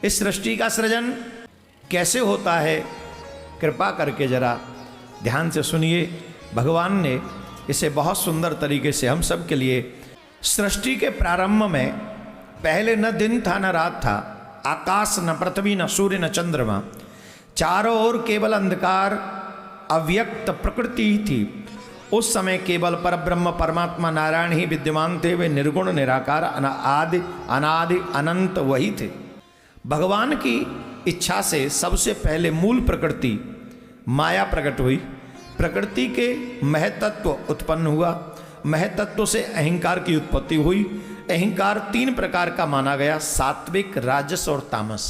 इस सृष्टि का सृजन कैसे होता है, कृपा करके जरा ध्यान से सुनिए। भगवान ने इसे बहुत सुंदर तरीके से हम सब के लिए, सृष्टि के प्रारंभ में पहले न दिन था न रात था, आकाश न पृथ्वी न सूर्य न चंद्रमा, चारों ओर केवल अंधकार अव्यक्त प्रकृति ही थी। उस समय केवल परब्रह्म परमात्मा नारायण ही विद्यमान थे। वे निर्गुण निराकार आदि अनादि अनंत वही थे। भगवान की इच्छा से सबसे पहले मूल प्रकृति माया प्रकट हुई। प्रकृति के महतत्व उत्पन्न हुआ। महतत्व से अहंकार की उत्पत्ति हुई। अहंकार 3 प्रकार का माना गया, सात्विक, राजस और तामस।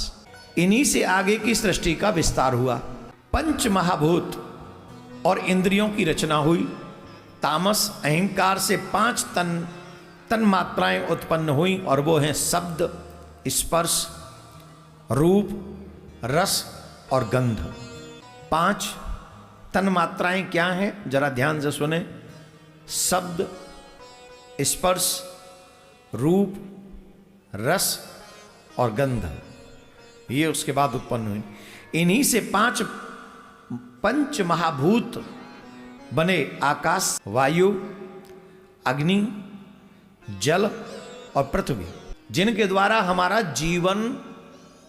इन्हीं से आगे की सृष्टि का विस्तार हुआ। 5 महाभूत और इंद्रियों की रचना हुई। तामस अहंकार से 5 तन मात्राएं उत्पन्न हुई और वो हैं शब्द, स्पर्श, रूप, रस और गंध। 5 तन मात्राएं क्या हैं, जरा ध्यान से सुने। शब्द, स्पर्श, रूप, रस और गंध, ये उसके बाद उत्पन्न हुई। इन्हीं से 5 पंच महाभूत बने, आकाश, वायु, अग्नि, जल और पृथ्वी, जिनके द्वारा हमारा जीवन,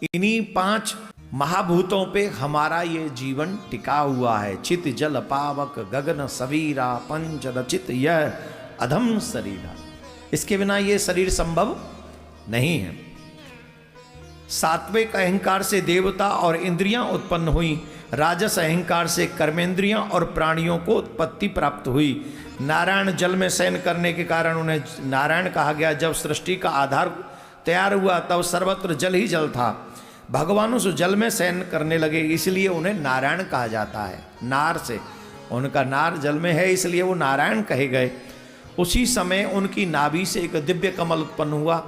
इन्हीं 5 महाभूतों पे हमारा ये जीवन टिका हुआ है। चित जल पावक गगन सवीरा पंच रचित यह अधम शरीरा। इसके बिना ये शरीर संभव नहीं है। सात्विक अहंकार से देवता और इंद्रियां उत्पन्न हुई। राजस अहंकार से कर्मेंद्रियां और प्राणियों को उत्पत्ति प्राप्त हुई। नारायण जल में शयन करने के कारण उन्हें नारायण कहा गया। जब सृष्टि का आधार तैयार हुआ तब सर्वत्र जल ही जल था। भगवान उस जल में शयन करने लगे, इसलिए उन्हें नारायण कहा जाता है। नार से, उनका नार जल में है इसलिए वो नारायण कहे गए। उसी समय उनकी नाभि से एक दिव्य कमल उत्पन्न हुआ।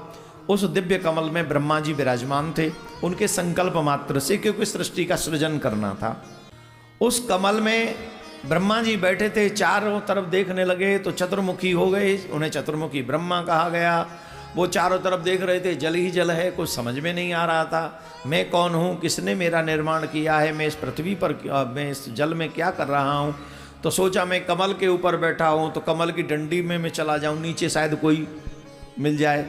उस दिव्य कमल में ब्रह्मा जी विराजमान थे। उनके संकल्प मात्र से, क्योंकि सृष्टि का सृजन करना था। उस कमल में ब्रह्मा जी बैठे थे, चारों तरफ देखने लगे तो चतुर्मुखी हो गए। उन्हें चतुर्मुखी ब्रह्मा कहा गया। वो चारों तरफ देख रहे थे, जल ही जल है, कुछ समझ में नहीं आ रहा था। मैं कौन हूँ, किसने मेरा निर्माण किया है, मैं इस पृथ्वी पर, मैं इस जल में क्या कर रहा हूँ। तो सोचा मैं कमल के ऊपर बैठा हूँ तो कमल की डंडी में मैं चला जाऊँ, नीचे शायद कोई मिल जाए।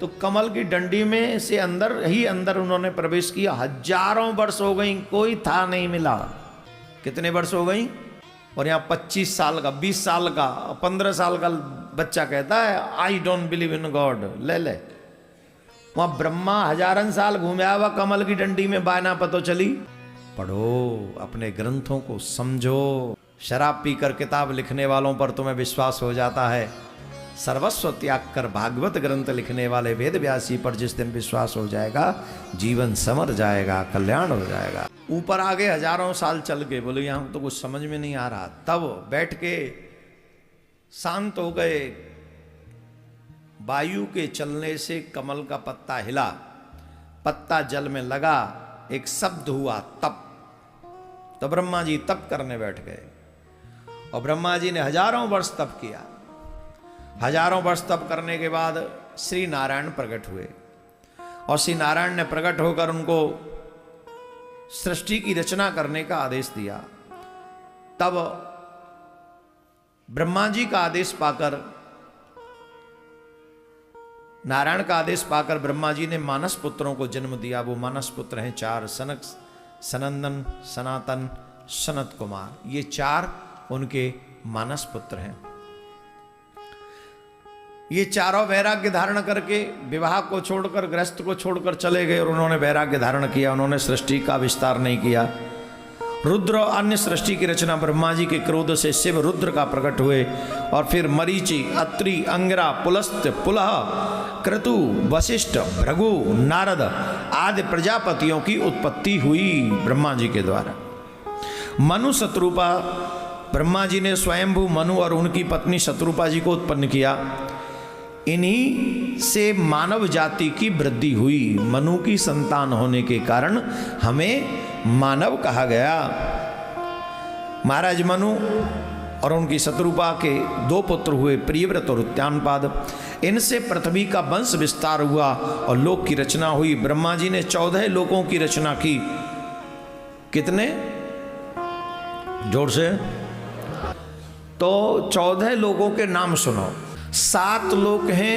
तो कमल की डंडी में से अंदर ही अंदर उन्होंने प्रवेश किया। हजारों वर्ष हो गई, कोई था नहीं मिला। कितने वर्ष हो गई, और यहाँ 25 साल का, 20 साल का, 15 साल का बच्चा कहता है I don't believe in God. ले वहाँ ब्रह्मा हजारन साल घूमया हुआ कमल की डंडी में, बायना पतो चली। पढ़ो, अपने ग्रंथों को समझो। शराब पीकर किताब लिखने वालों पर तुम्हें विश्वास हो जाता है। सर्वस्व त्याग कर भागवत ग्रंथ लिखने वाले वेद व्यासी पर जिस दिन विश्वास हो जाएगा, जीवन संवर जाएगा, कल्याण हो जाएगा। ऊपर आगे हजारों साल चल के बोले यहाँ तो कुछ समझ में नहीं आ रहा। तब बैठ के शांत हो गए। वायु के चलने से कमल का पत्ता हिला, पत्ता जल में लगा, एक शब्द हुआ तप। तो ब्रह्मा जी तप करने बैठ गए और ब्रह्मा जी ने हजारों वर्ष तप किया। हजारों वर्ष तप करने के बाद श्री नारायण प्रकट हुए और श्री नारायण ने प्रकट होकर उनको सृष्टि की रचना करने का आदेश दिया। तब ब्रह्मा जी का आदेश पाकर, नारायण का आदेश पाकर ब्रह्मा जी ने मानस पुत्रों को जन्म दिया। वो मानस पुत्र हैं 4, सनक, सनंदन, सनातन, सनत कुमार। ये 4 उनके मानस पुत्र हैं। ये चारों वैराग्य धारण करके विवाह को छोड़कर, गृहस्थ को छोड़कर चले गए और उन्होंने वैराग्य धारण किया। उन्होंने सृष्टि का विस्तार नहीं किया। रुद्र और अन्य सृष्टि की रचना ब्रह्मा जी के क्रोध से शिव रुद्र का प्रकट हुए और फिर मरीचि, अत्रि, अंगिरा, पुलस्त्य, पुलह, क्रतु, वशिष्ठ, भृगु, नारद आदि प्रजापतियों की उत्पत्ति हुई ब्रह्मा जी के द्वारा। मनु शत्रुपा, ब्रह्मा जी ने स्वयंभू मनु और उनकी पत्नी शत्रुपा जी को उत्पन्न किया। इन्हीं से मानव जाति की वृद्धि हुई। मनु की संतान होने के कारण हमें मानव कहा गया। महाराज मनु और उनकी शत्रुपा के 2 पुत्र हुए, प्रियव्रत और उत्तानपाद। इनसे पृथ्वी का वंश विस्तार हुआ और लोक की रचना हुई। ब्रह्मा जी ने 14 लोकों की रचना की। कितने? जोर से। तो 14 लोकों के नाम सुनो। 7 लोक हैं